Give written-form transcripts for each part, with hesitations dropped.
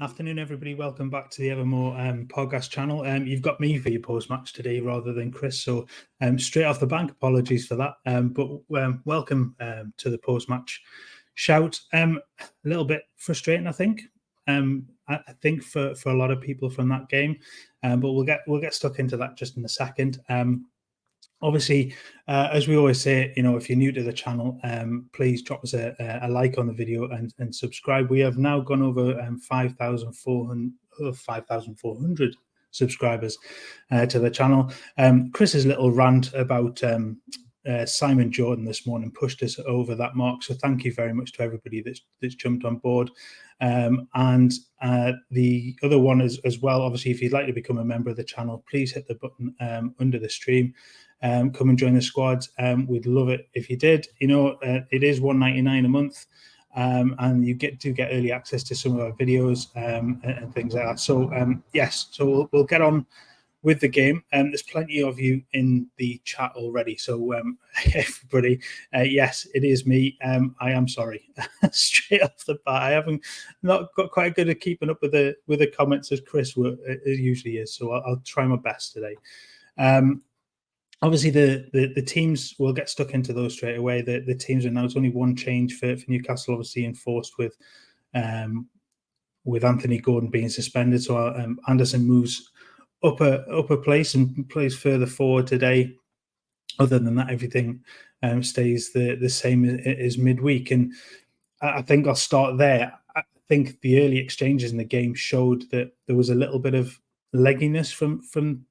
Afternoon, everybody. Welcome back to the Evermore podcast channel. You've got me for your post-match today rather than Chris, so straight off the bank, apologies for that. But welcome to the post-match shout. A little bit frustrating, I think. I think for a lot of people from that game, but we'll get stuck into that just in a second. Obviously, as we always say, if you're new to the channel, please drop us a like on the video and subscribe. We have now gone over 5,400 subscribers to the channel. Chris's little rant about Simon Jordan this morning pushed us over that mark. So thank you very much to everybody that's jumped on board. And the other one is as well, obviously, if you'd like to become a member of the channel, please hit the button under the stream. Come and join the squad. We'd love it if you did. It is $1.99 a month, and you do get early access to some of our videos and things like that. So yes, so we'll get on with the game. There's plenty of you in the chat already. So everybody, yes, it is me. I am sorry. Straight off the bat, I haven't not got quite good at keeping up with the comments as Chris usually is. So I'll try my best today. Obviously, the teams, will get stuck into those straight away. The teams are now, it's only one change for Newcastle, obviously enforced with Anthony Gordon being suspended. So Anderson moves up a place and plays further forward today. Other than that, everything stays the same as midweek. And I think I'll start there. I think the early exchanges in the game showed that there was a little bit of legginess from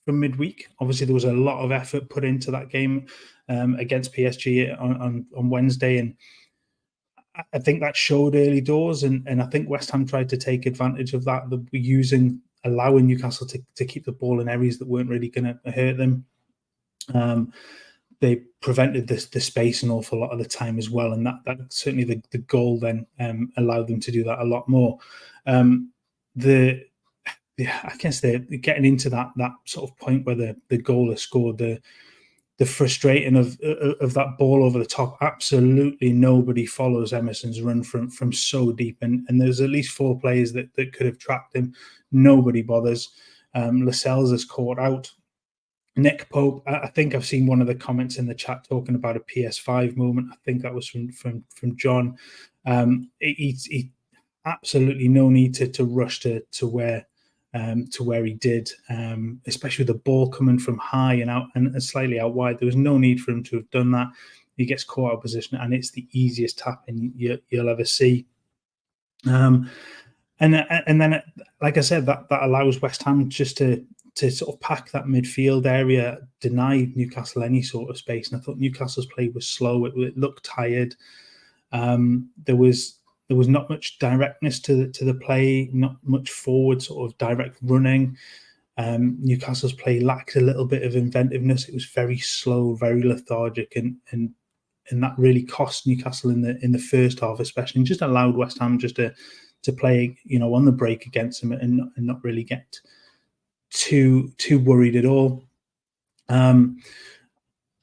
midweek. Obviously, there was a lot of effort put into that game against PSG on Wednesday, and I think that showed early doors. And I think West Ham tried to take advantage of that, allowing Newcastle to keep the ball in areas that weren't really going to hurt them. They prevented the space an awful lot of the time as well, and that certainly the goal then allowed them to do that a lot more. I guess they're getting into that sort of point where the goal is scored. The frustrating of that ball over the top. Absolutely nobody follows Emerson's run from so deep, and there's at least four players that could have trapped him. Nobody bothers. Lascelles is caught out. Nick Pope, I think I've seen one of the comments in the chat talking about a PS5 moment. I think that was from John. He absolutely no need to rush to where he did, especially with the ball coming from high and out and slightly out wide. There was no need for him to have done that. He gets caught out of position, and it's the easiest tapping you'll ever see. And then, like I said, that allows West Ham just to sort of pack that midfield area, deny Newcastle any sort of space. And I thought Newcastle's play was slow. It looked tired. There was not much directness to the play, not much forward sort of direct running. Newcastle's play lacked a little bit of inventiveness. It was very slow, very lethargic, and that really cost Newcastle in the first half, especially, and just allowed West Ham just to play, on the break against them and not really get too worried at all. And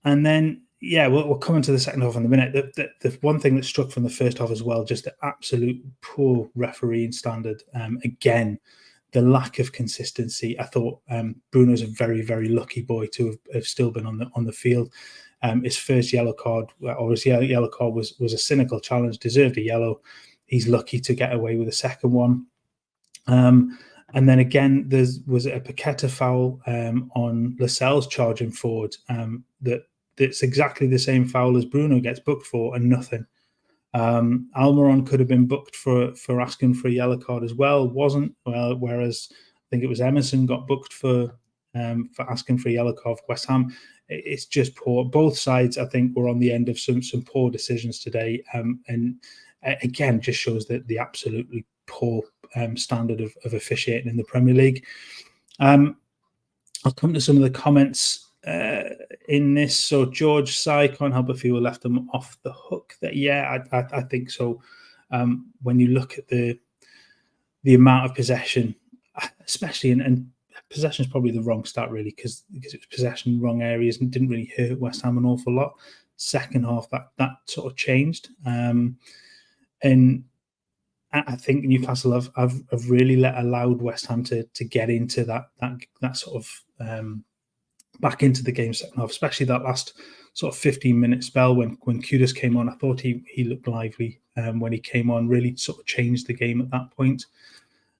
then, yeah, we'll come into the second half in a minute. The one thing that struck from the first half as well, just the absolute poor refereeing standard. Again, the lack of consistency. I thought Bruno's a very, very lucky boy to have still been on the field. His first yellow card, obviously a yellow card was a cynical challenge, deserved a yellow. He's lucky to get away with a second one. And then again, was a Paqueta foul on Lascelles charging forward. That's exactly the same foul as Bruno gets booked for, and nothing. Almiron could have been booked for asking for a yellow card as well, wasn't. Well, whereas I think it was Emerson got booked for asking for a yellow card for West Ham. It's just poor. Both sides, I think, were on the end of some poor decisions today, and again, just shows that the absolutely poor standard of officiating in the Premier League. I'll come to some of the comments in this. So George Sy, can't help but feel left them off the hook. That I think so. When you look at the amount of possession, especially and possession is probably the wrong stat really, because it was possession in wrong areas and didn't really hurt West Ham an awful lot. Second half, that sort of changed, and I think Newcastle have really allowed West Ham to get into that sort of back into the game second half, especially that last sort of 15-minute spell when Kudus came on. I thought he looked lively when he came on, really sort of changed the game at that point.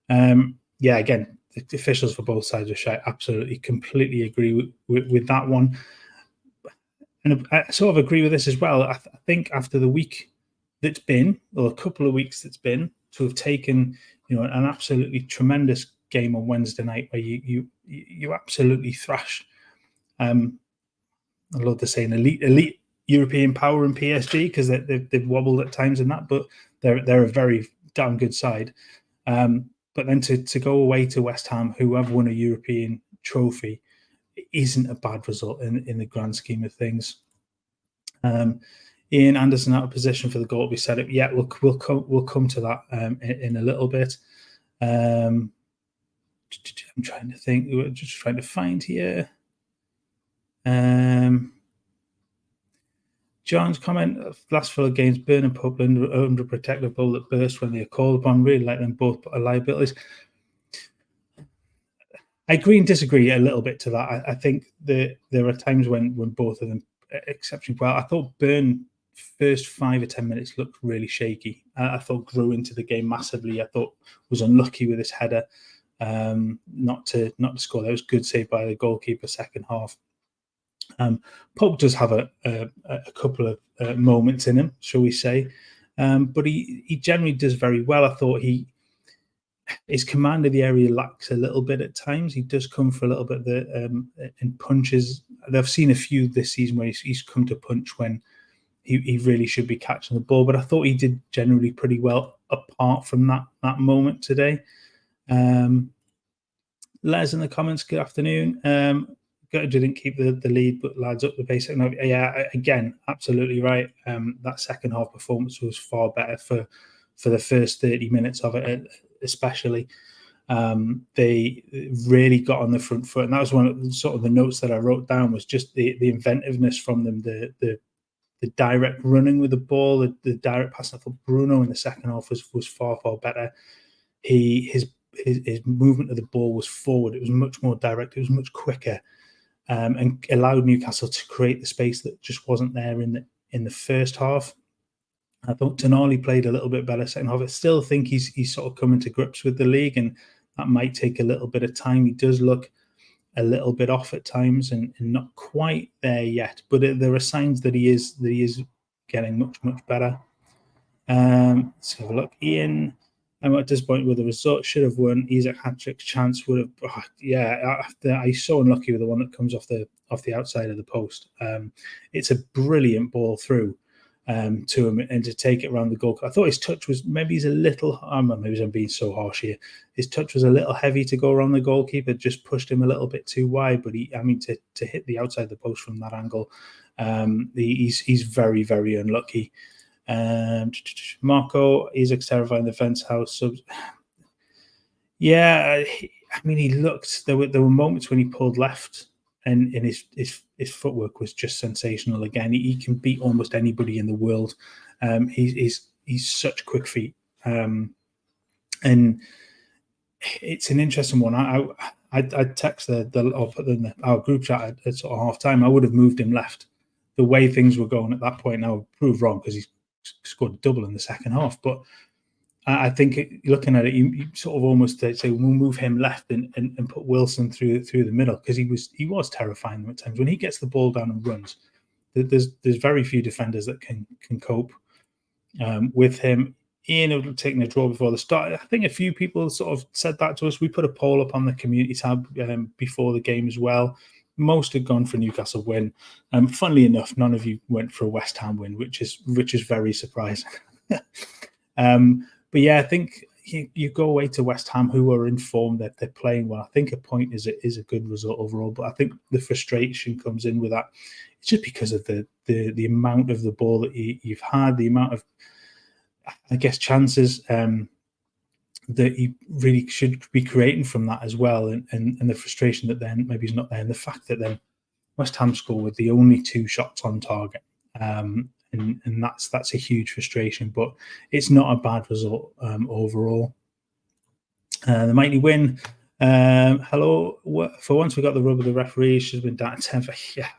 Again, the officials for both sides were shy. Absolutely, completely agree with that one. And I sort of agree with this as well. I think after the week that's been, or a couple of weeks that's been, to have taken, an absolutely tremendous game on Wednesday night where you absolutely thrashed. I love the saying elite European power in PSG, because they've wobbled at times in that, but they're a very damn good side. But then to go away to West Ham, who have won a European trophy, isn't a bad result in the grand scheme of things. Ian Anderson out of position for the goal to be set up. Yeah, we'll come to that in a little bit. I'm trying to think. We're just trying to find here. John's comment: last 4 games, Burn and Publin under a protective ball that burst when they are called upon. Really like them both, but are liabilities. I agree and disagree a little bit to that. I think there are times when both of them exceptionally well. I thought Burn first 5 or 10 minutes looked really shaky. I thought grew into the game massively. I thought was unlucky with his header, not to score. That was good save by the goalkeeper second half. Pope does have a couple of moments in him, shall we say, but he generally does very well. I thought his command of the area lacks a little bit at times. He does come for a little bit in punches. I've seen a few this season where he's come to punch when he really should be catching the ball, but I thought he did generally pretty well apart from that moment today. Les in the comments, good afternoon. Didn't keep the lead, but lads up the basic. Yeah, again, absolutely right. That second half performance was far better for the first 30 minutes of it, especially. They really got on the front foot, and that was one of the notes that I wrote down, was just the inventiveness from them, the direct running with the ball, the direct passing. I thought Bruno in the second half was far better. His movement of the ball was forward. It was much more direct. It was much quicker, and allowed Newcastle to create the space that just wasn't there in the first half. I thought Tonali played a little bit better second half. I still think he's sort of coming to grips with the league, and that might take a little bit of time. He does look a little bit off at times and not quite there yet, but there are signs that he is getting much better. Let's have a look. Ian, I'm at disappointed with the result. Should have won. Isak hat-trick chance would have. He's so unlucky with the one that comes off the outside of the post. It's a brilliant ball through to him, and to take it around the goal. I thought his touch was he's a little. Maybe I'm being so harsh here. His touch was a little heavy to go around the goalkeeper. Just pushed him a little bit too wide. But to hit the outside of the post from that angle, he's very unlucky. Marco, Isaac's terrifying the fence house. So, yeah, he looked. There were moments when he pulled left, and his footwork was just sensational. Again, he can beat almost anybody in the world. He's such quick feet, and it's an interesting one. I text our group chat at sort of half time. I would have moved him left. The way things were going at that point, now I've proved wrong, because he's scored a double in the second half. But I think looking at it, you sort of almost say we'll move him left and put Wilson through the middle, because he was terrifying them at times. When he gets the ball down and runs, there's very few defenders that can cope with him. Ian had taken a draw before the start. I think a few people sort of said that to us. We put a poll up on the community tab before the game as well. Most had gone for Newcastle win. Funnily enough, none of you went for a West Ham win, which is very surprising. But yeah, I think you go away to West Ham, who are informed that they're playing well. I think a point is a good result overall, but I think the frustration comes in with that. It's just because of the amount of the ball that you've had, the amount of, I guess, chances that you really should be creating from that as well, and the frustration that then maybe is not there, and the fact that then West Ham score with the only 2 shots on target, and and that's a huge frustration. But it's not a bad result overall. The mighty win. Hello. For once, we got the rub of the referee. She's been down to 10. Yeah.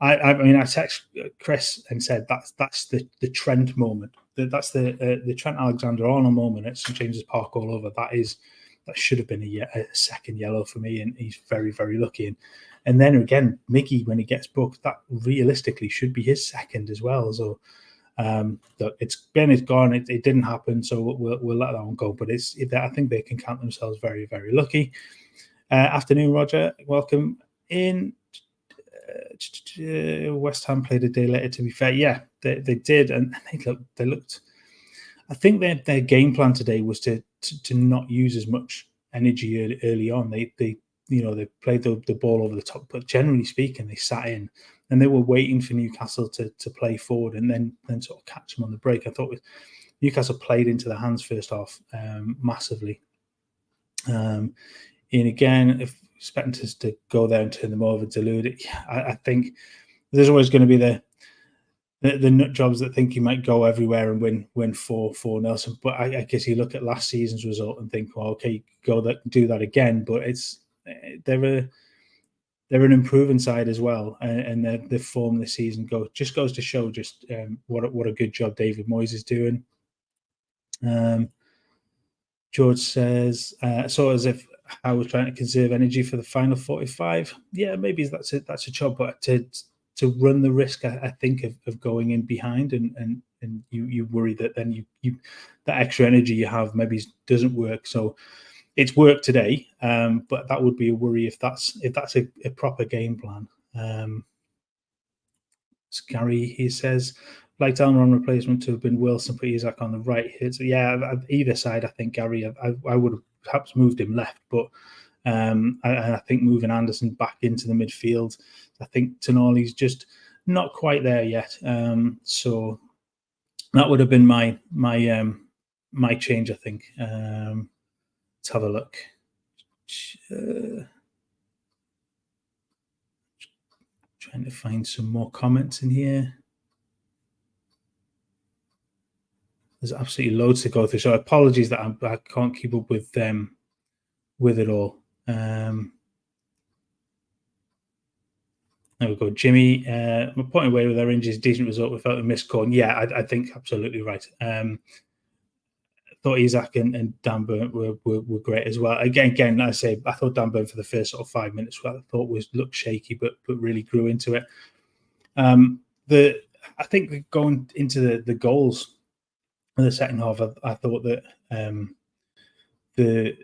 I mean, I texted Chris and said that's the Trent moment. That's the Trent Alexander-Arnold moment at St James's Park all over. That should have been a second yellow for me, and he's very, very lucky. And then again, Miggy, when he gets booked, that realistically should be his second as well. So look, it's gone. It didn't happen, so we'll let that one go. But I think they can count themselves very, very lucky. Afternoon, Roger. Welcome in. West Ham played a day later. To be fair, yeah, they did, and they looked. I think their game plan today was to not use as much energy early on. They played the ball over the top, but generally speaking, they sat in and they were waiting for Newcastle to play forward and then sort of catch them on the break. I thought Newcastle played into the hands first half massively. And again, if expecting to go there and turn them over, delude it, I think there's always going to be the nut jobs that think you might go everywhere and win 4-0. But I guess you look at last season's result and think, well, okay, do that again. But they're an improving side as well, and the form this season goes to show just what a good job David Moyes is doing. George says, so as if I was trying to conserve energy for the final 45. Yeah, maybe that's a job, but to run the risk, I think, of going in behind and you worry that then you that extra energy you have maybe doesn't work. So it's worked today, but that would be a worry if that's a proper game plan. Gary, he says, like Almiron replacement to have been Wilson, put Isaac on the right. Yeah, either side, I think, Gary, I would have perhaps moved him left, but I think moving Anderson back into the midfield, I think Tonali's just not quite there yet. So that would have been my change, I think. Let's have a look. Trying to find some more comments in here. There's absolutely loads to go through, so apologies that I can't keep up with it all. There we go. Jimmy, point away with our injuries, decent result without a missed call. Yeah, I think absolutely right. I thought Isaac and Dan Burn were great as well. Again, I say I thought Dan Burn for the first sort of 5 minutes, I thought looked shaky, but really grew into it. I think going into the goals in the second half, I thought that the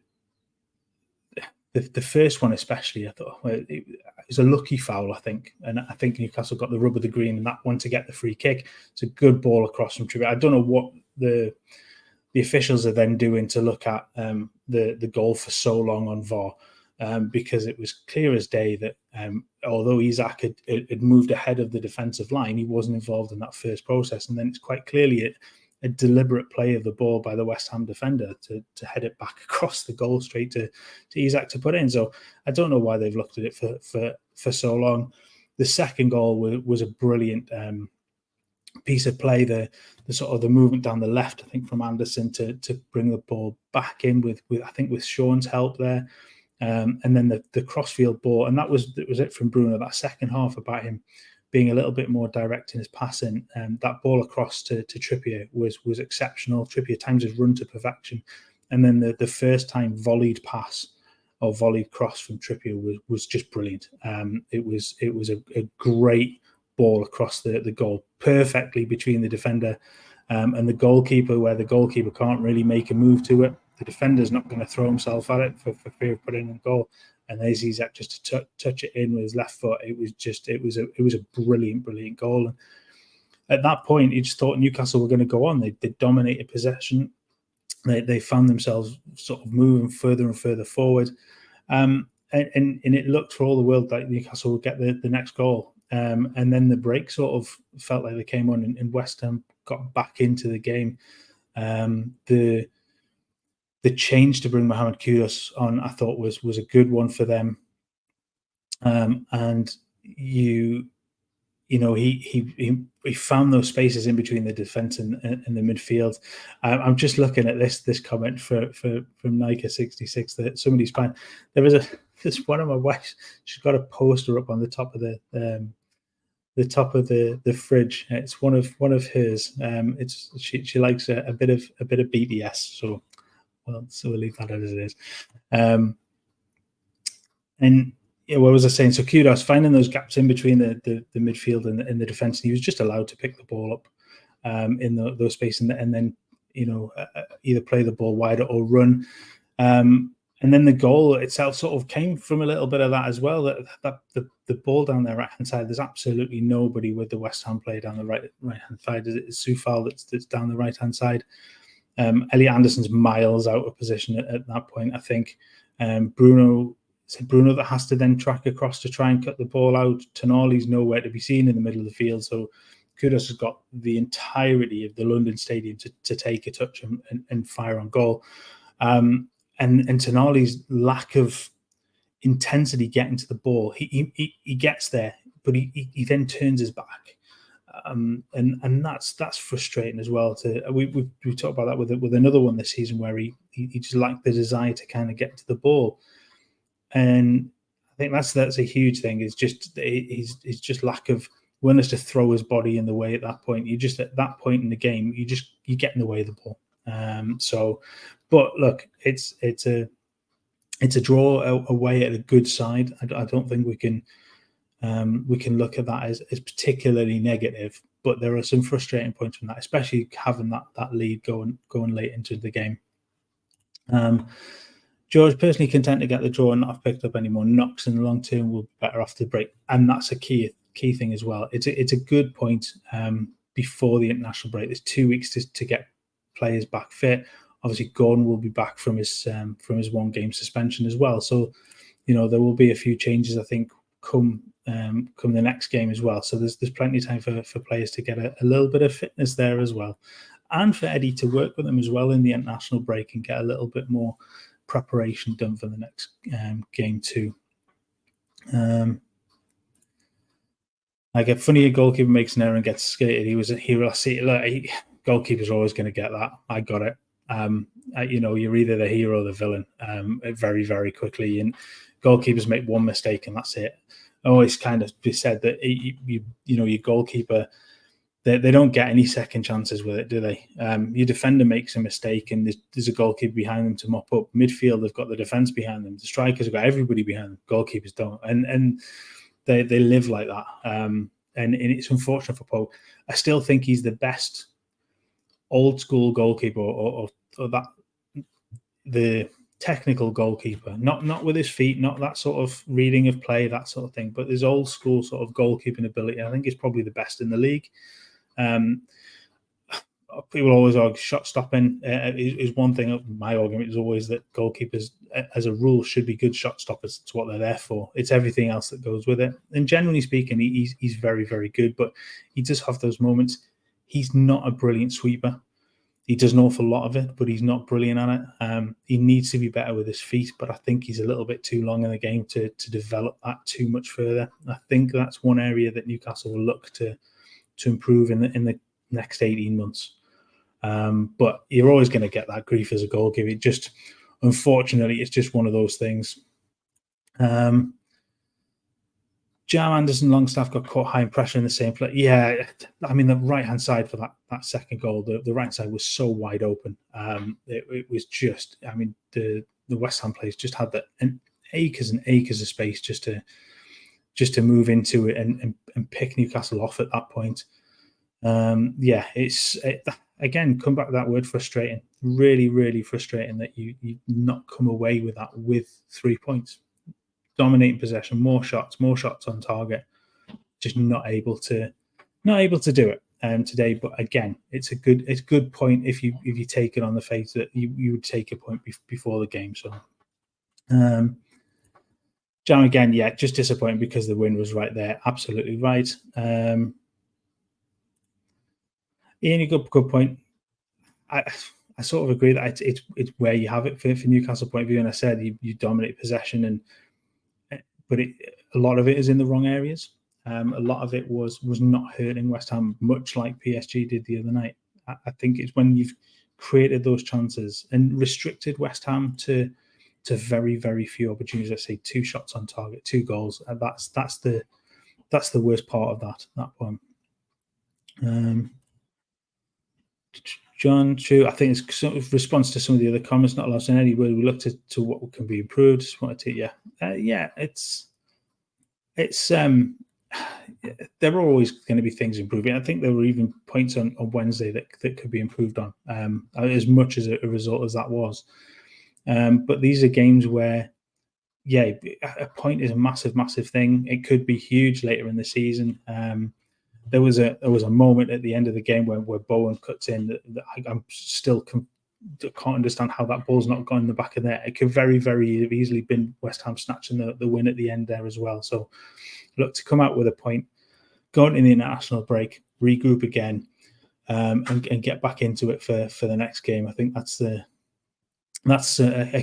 first one especially, I thought it was a lucky foul, I think, and I think Newcastle got the rub of the green in that one to get the free kick. It's a good ball across from Trippier. I don't know what the officials are then doing to look at the goal for so long on VAR, because it was clear as day that although Isaac had moved ahead of the defensive line, he wasn't involved in that first process, and then it's quite clearly a deliberate play of the ball by the West Ham defender to head it back across the goal straight to Isaac to put in. So I don't know why they've looked at it for so long. The second goal was a brilliant piece of play. The sort of the movement down the left, I think, from Anderson to bring the ball back in with I think with Sean's help there, and then the crossfield ball, and that was it from Bruno. That second half about him being a little bit more direct in his passing, that ball across to Trippier was exceptional. Trippier times his run to perfection, and then the first time volleyed pass or volleyed cross from Trippier was just brilliant. It was a great ball across the goal, perfectly between the defender and the goalkeeper, where the goalkeeper can't really make a move to it. The defender's not going to throw himself at it for fear of putting in a goal. And there's Isaac just to touch it in with his left foot. It was a brilliant goal. And at that point, you just thought Newcastle were going to go on. They dominated possession. They found themselves sort of moving further and further forward. And it looked for all the world like Newcastle would get the next goal. And then the break sort of felt like they came on, and West Ham got back into the game. The change to bring Mohamed Kudus on, I thought, was a good one for them. And you he found those spaces in between the defense and the midfield. I'm just looking at this comment from Nika66 that somebody's fine. There's one of my wives. She's got a poster up on the top of the fridge. It's one of hers. It's she likes a bit of BTS. So we'll leave that as it is. And yeah, what was I saying? So Kudos finding those gaps in between the midfield and the defense. And he was just allowed to pick the ball up in those spaces and then either play the ball wider or run. And then the goal itself sort of came from a little bit of that as well. That the ball down their right hand side, there's absolutely nobody with the West Ham player down the right hand side. It's Soufal that's down the right hand side. Elliot Anderson's miles out of position at that point. I think Bruno that has to then track across to try and cut the ball out. Tonali's nowhere to be seen in the middle of the field. So Kudos has got the entirety of the London Stadium to take a touch and fire on goal. And Tonali's lack of intensity getting to the ball, he gets there, but he then turns his back, and that's frustrating as well. We talked about that with another one this season where he just lacked the desire to kind of get to the ball, and I think that's a huge thing. It's just he's just lack of willingness to throw his body in the way at that point. You just at that point in the game, you get in the way of the ball. But look, it's a draw away at a good side. I don't think we can look at that as particularly negative. But there are some frustrating points from that, especially having that lead going late into the game. George, personally content to get the draw and not have picked up any more knocks in the long term. Will be better off the break, and that's a key thing as well. It's a good point before the international break. There's 2 weeks to get players back fit. Obviously, Gordon will be back from his 1 game suspension as well. So, there will be a few changes, I think, come the next game as well. So there's plenty of time for players to get a little bit of fitness there as well, and for Eddie to work with them as well in the international break and get a little bit more preparation done for the next game too. Like a funny goalkeeper makes an error and gets skated. He was a hero. Goalkeeper's always going to get that. I got it. You're either the hero or the villain very, very quickly. And goalkeepers make one mistake and that's it. Always kind of be said that your goalkeeper, they don't get any second chances with it, do they? Your defender makes a mistake and there's a goalkeeper behind them to mop up. Midfield, they've got the defence behind them. The strikers have got everybody behind them. Goalkeepers don't, and they live like that. And it's unfortunate for Pope. I still think he's the best old school goalkeeper, or that the technical goalkeeper, not with his feet, not that sort of reading of play, that sort of thing, but his old school sort of goalkeeping ability. I think he's probably the best in the league. People always argue shot stopping is one thing. My argument is always that goalkeepers, as a rule, should be good shot stoppers. It's what they're there for. It's everything else that goes with it. And generally speaking, he's very, very good, but he does have those moments. He's not a brilliant sweeper. He does an awful lot of it, but he's not brilliant at it. He needs to be better with his feet, but I think he's a little bit too long in the game to develop that too much further. I think that's one area that Newcastle will look to improve in the next 18 months. But you're always going to get that grief as a goalkeeper. It just, unfortunately, it's just one of those things. Jam Anderson Longstaff got caught high in pressure in the same play. Yeah, I mean, the right-hand side for that second goal, the right side was so wide open. It was just, I mean, the West Ham players just had acres and acres of space just to move into it and pick Newcastle off at that point. Again, come back to that word, frustrating. Really, really frustrating that you not come away with that with 3 points. Dominating possession, more shots on target. Just not able to do it today. But again, it's a good point if you take it on the face that you would take a point before the game. So, Jam again, yeah, just disappointing because the win was right there. Absolutely right. Ian, a good point. I sort of agree that it's where you have it for Newcastle point of view. And I said you dominate possession, but a lot of it is in the wrong areas. A lot of it was not hurting West Ham, much like PSG did the other night. I think it's when you've created those chances and restricted West Ham to very, very few opportunities. Let's say 2 shots on target, 2 goals. That's the worst part of that one. John, true. I think it's sort of response to some of the other comments. Not lost in any way. We looked to what can be improved. Just wanted to, it's there are always going to be things improving. I think there were even points on Wednesday that could be improved on, as much as a result as that was. But these are games where, a point is a massive, massive thing. It could be huge later in the season. There was a moment at the end of the game where Bowen cuts in that I'm still can't understand how that ball's not gone in the back of there. It could very, very have easily been West Ham snatching the win at the end there as well. So look, to come out with a point, go into the international break, regroup again, and get back into it for the next game. I think that's a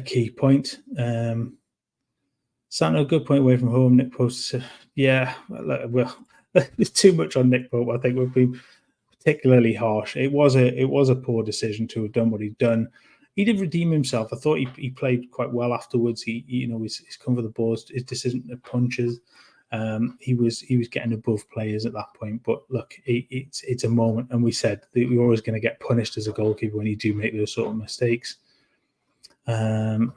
key point. Sano, good point away from home. Nick Pope, well, there's too much on Nick Pope. I think would be particularly harsh. It was a poor decision to have done what he'd done. He did redeem himself. I thought he played quite well afterwards. He's come for the balls. His decision to punches. He was getting above players at that point. But look, it's a moment, and we said that we're always going to get punished as a goalkeeper when you do make those sort of mistakes. Let's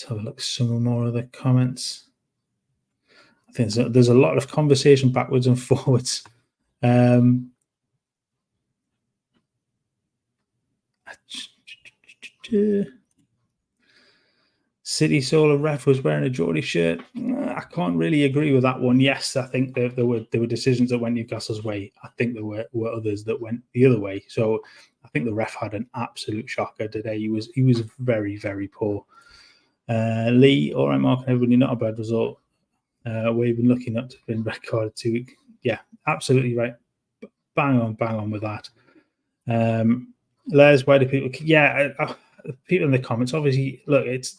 have a look at some more of the comments. I think there's a lot of conversation backwards and forwards. City Solar Ref was wearing a Geordie shirt. I can't really agree with that one. Yes, I think there were decisions that went Newcastle's way. I think there were others that went the other way. So I think the ref had an absolute shocker today. He was very, very poor. Lee, all right, Mark, and everybody, not a bad result. We've been looking at to have been recorded 2 weeks. Yeah, absolutely right. Bang on with that. Les, why do people? Yeah, people in the comments. Obviously, look, it's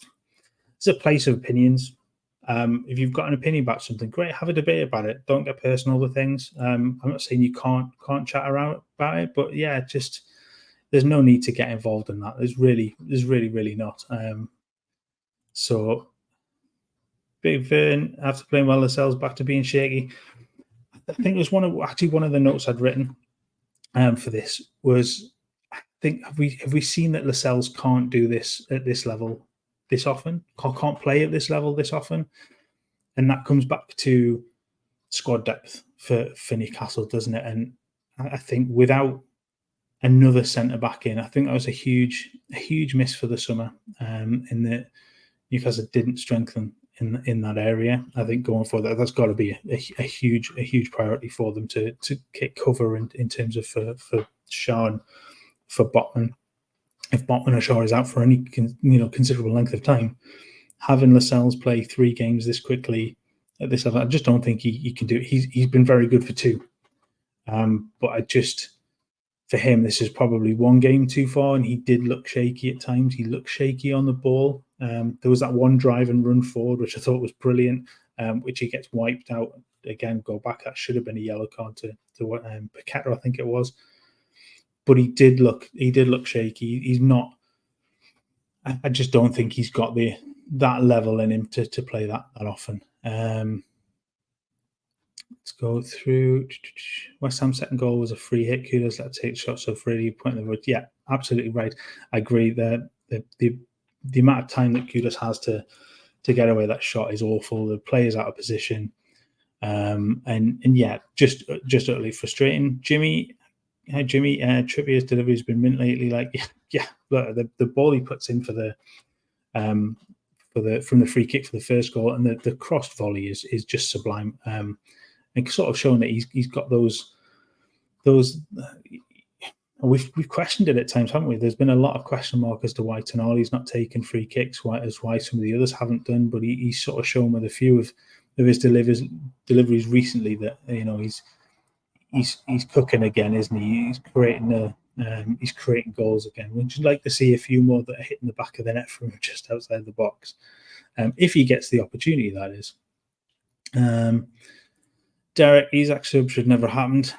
a place of opinions. If you've got an opinion about something, great, have a debate about it. Don't get personal with things. I'm not saying you can't chat around about it, but yeah, just there's no need to get involved in that. There's really not. So. Big Vern, after playing well, Lascelles back to being shaky. I think it was one of the notes I'd written for this was, I think have we seen that Lascelles can't do this at this level this often? Can't play at this level this often, and that comes back to squad depth for Newcastle, doesn't it? And I think without another centre back in, I think that was a huge miss for the summer. In that Newcastle didn't strengthen in that area. I think going forward, that's got to be a huge priority for them to get cover in terms of for Shaw and for Botman. If Botman or Shaw is out for any considerable length of time, having Lascelles play 3 games this quickly at this level, I just don't think he can do it. He's been very good for 2, but for him, this is probably 1 game too far, and he did look shaky at times. He looked shaky on the ball. There was that one drive and run forward, which I thought was brilliant, which he gets wiped out. Again, go back. That should have been a yellow card to Paqueta, I think it was. But he did look shaky. He's not. I just don't think he's got that level in him to play that often. Let's go through. West Ham's second goal was a free hit. Kudos, let's take shots so freely. Point in the road. Yeah, absolutely right. I agree that the amount of time that Kudos has to get away that shot is awful. The player's out of position, and yeah, just utterly frustrating. Trippier's delivery has been mint lately. Like, yeah, look, the ball he puts in from the free kick for the first goal, and the crossed volley is just sublime. And sort of showing that he's got those. We've questioned it at times, haven't we? There's been a lot of question mark as to why Tonali's not taken free kicks, why some of the others haven't done. But he's sort of shown with a few of his deliveries recently that he's cooking again, isn't he? He's creating goals again. We'd like to see a few more that are hitting the back of the net from just outside the box, if he gets the opportunity, that is. Derek, Isaac sub should never have happened.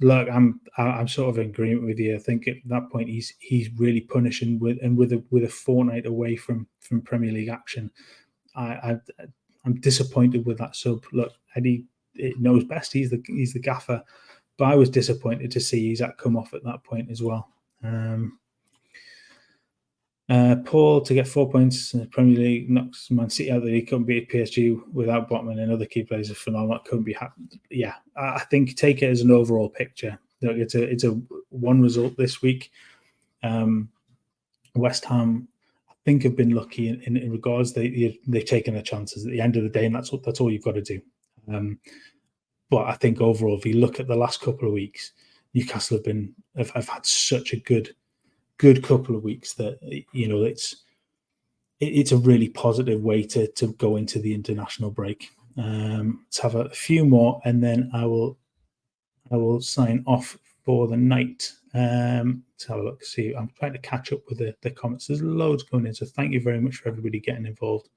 Look, I'm sort of in agreement with you. I think at that point he's really punishing with a fortnight away from Premier League action. I'm disappointed with that sub. Look, Eddie knows best. He's the gaffer, but I was disappointed to see Isaac come off at that point as well. Paul to get 4 points in the Premier League knocks Man City out. That he couldn't beat PSG without Botman and other key players are phenomenal. Couldn't be happy. Yeah, I think take it as an overall picture. It's a one result this week. West Ham, I think, have been lucky in regards. They've taken their chances at the end of the day, and that's all you've got to do. But I think overall, if you look at the last couple of weeks, Newcastle have had such a good couple of weeks that it's a really positive way to go into the international break. Let's have a few more, and then I will sign off for the night. Let's have a look. See, I'm trying to catch up with the comments. There's loads going in, so thank you very much for everybody getting involved.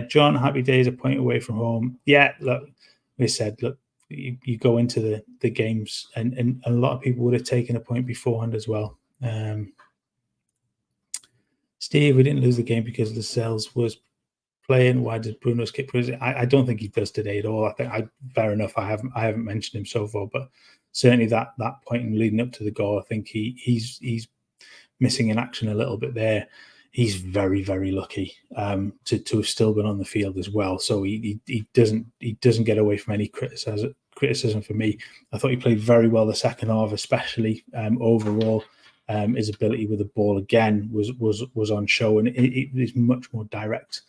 John, happy days, a point away from home. Yeah, look, we said, look, you go into the games, and a lot of people would have taken a point beforehand as well. Steve, we didn't lose the game because Lascelles was playing. Why did Bruno skip? I don't think he does today at all. I think fair enough. I haven't mentioned him so far, but certainly that point in leading up to the goal, I think he's missing in action a little bit there. He's very, very lucky to have still been on the field as well. So he doesn't get away from any criticism for me. I thought he played very well the second half, especially overall. His ability with the ball again was on show, and it is much more direct.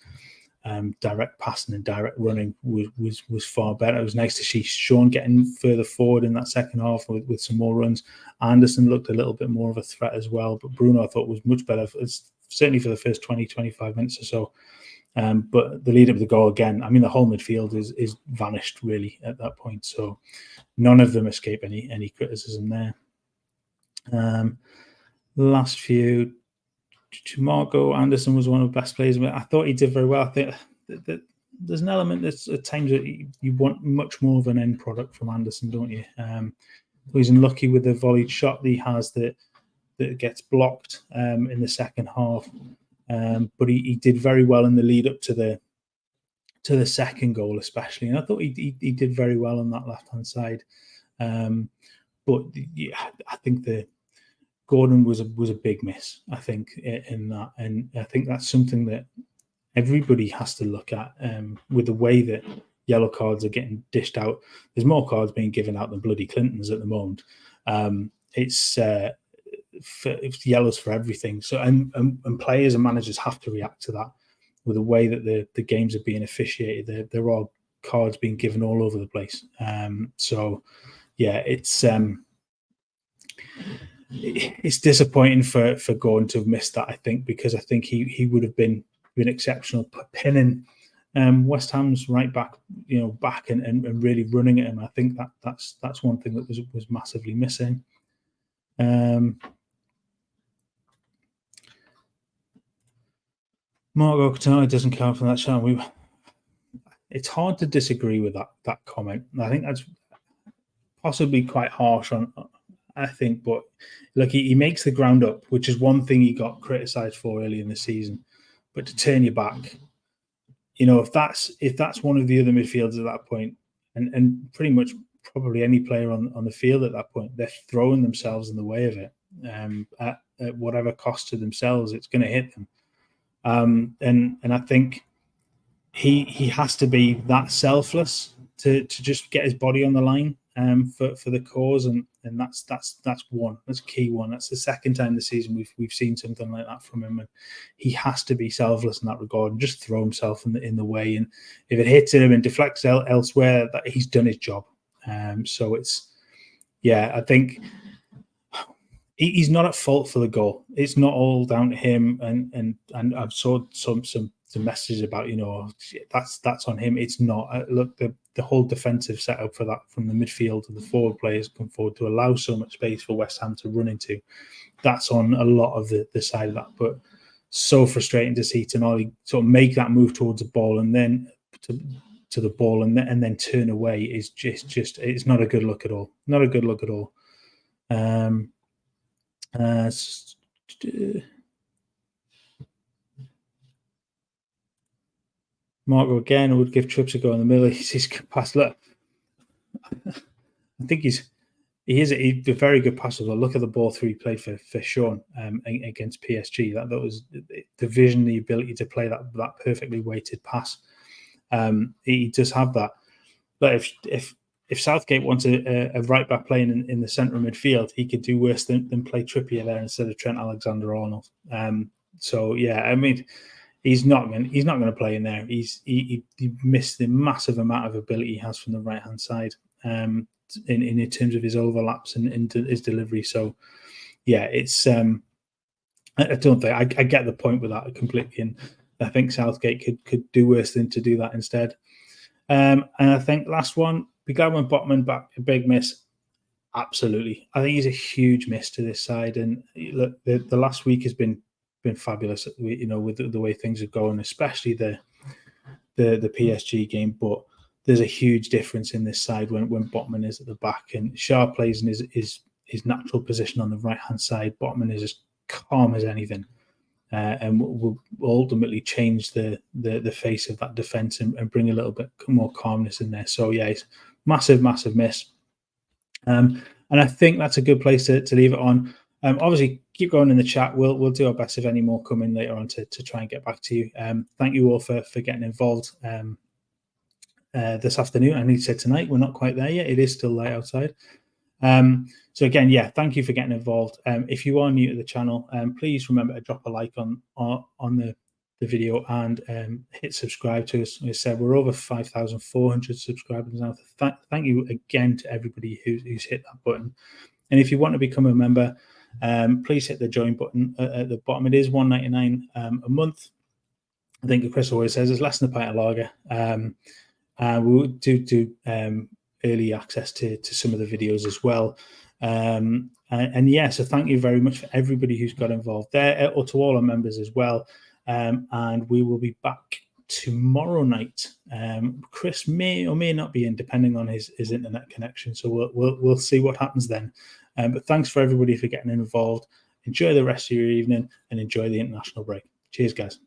Direct passing and direct running was far better. It was nice to see Sean getting further forward in that second half with some more runs. Anderson looked a little bit more of a threat as well, but Bruno I thought was much better, certainly for the first 20-25 minutes or so. But the lead up to the goal again, I mean, the whole midfield is vanished really at that point. So none of them escape any criticism there. Last few, Marco Anderson was one of the best players. I thought he did very well. I think that there's an element that's at times that you want much more of an end product from Anderson, don't you? He's unlucky with the volleyed shot that he has that gets blocked in the second half. But he did very well in the lead up to the second goal, especially. And I thought he did very well on that left hand side. But yeah, I think Gordon was a big miss, I think, in that. And I think that's something that everybody has to look at with the way that yellow cards are getting dished out. There's more cards being given out than bloody Clintons at the moment. It's yellows for everything. So and players and managers have to react to that with the way that the games are being officiated. There are cards being given all over the place. So yeah, it's disappointing for Gordon to have missed that, I think, because I think he would have been exceptional pinning West Ham's right back, back and really running at him. I think that's one thing that was massively missing. Marco Catano doesn't count from that channel. It's hard to disagree with that comment. I think that's possibly quite harsh on. I think, but look, he makes the ground up, which is one thing he got criticised for early in the season. But to turn your back, if that's one of the other midfielders at that point, and pretty much probably any player on the field at that point, they're throwing themselves in the way of it at whatever cost to themselves. It's going to hit them, and I think he has to be that selfless to just get his body on the line for the cause, and that's a key one. That's the second time this season we've seen something like that from him, and he has to be selfless in that regard and just throw himself in the way. And if it hits him and deflects elsewhere, that he's done his job. So I think he's not at fault for the goal. It's not all down to him, and I've saw some messages about that's on him. It's not. Look, the whole defensive setup for that, from the midfield to the forward players come forward to allow so much space for West Ham to run into, that's on a lot of the side of that. But so frustrating to see Tonali sort of make that move towards the ball and then to to the ball and then turn away is just it's not a good look at all. Not a good look at all. Marco again would give trips a go in the middle. He's pass. Look, I think he's a very good passer. Look at the ball through he played for Sean against PSG. That was the vision, the ability to play that perfectly weighted pass. He does have that. But if Southgate wants a right back playing in the centre of midfield, he could do worse than play Trippier there instead of Trent Alexander-Arnold. So yeah, I mean, he's not going to play in there. He missed the massive amount of ability he has from the right hand side in terms of his overlaps and his delivery. So yeah, it's I don't think I get the point with that completely, and I think Southgate could do worse than to do that instead. And I think last one, be glad when Botman back, a big miss. Absolutely, I think he's a huge miss to this side. And look, the last week has been fabulous. You know, with the way things are going, especially the PSG game. But there's a huge difference in this side when Botman is at the back and Schär plays in his natural position on the right hand side. Botman is as calm as anything. And will ultimately change the face of that defence and bring a little bit more calmness in there. So yeah, it's massive miss. And I think that's a good place to leave it on. Obviously, keep going in the chat. We'll do our best if any more come in later on to try and get back to you. Thank you all for getting involved this afternoon. I need to say tonight, we're not quite there yet. It is still light outside. So again, yeah, thank you for getting involved. If you are new to the channel, please remember to drop a like on the video and hit subscribe to us. As I said, we're over 5,400 subscribers now. Thank you again to everybody who's hit that button. And if you want to become a member, please hit the join button at the bottom. It is $1.99 a month. I think Chris always says it's less than a pint of lager. We'll do early access to some of the videos as well. And yeah, so thank you very much for everybody who's got involved there, or to all our members as well. And we will be back tomorrow night. Chris may or may not be in, depending on his internet connection. So we'll see what happens then. But thanks for everybody for getting involved. Enjoy the rest of your evening and enjoy the international break. Cheers, guys.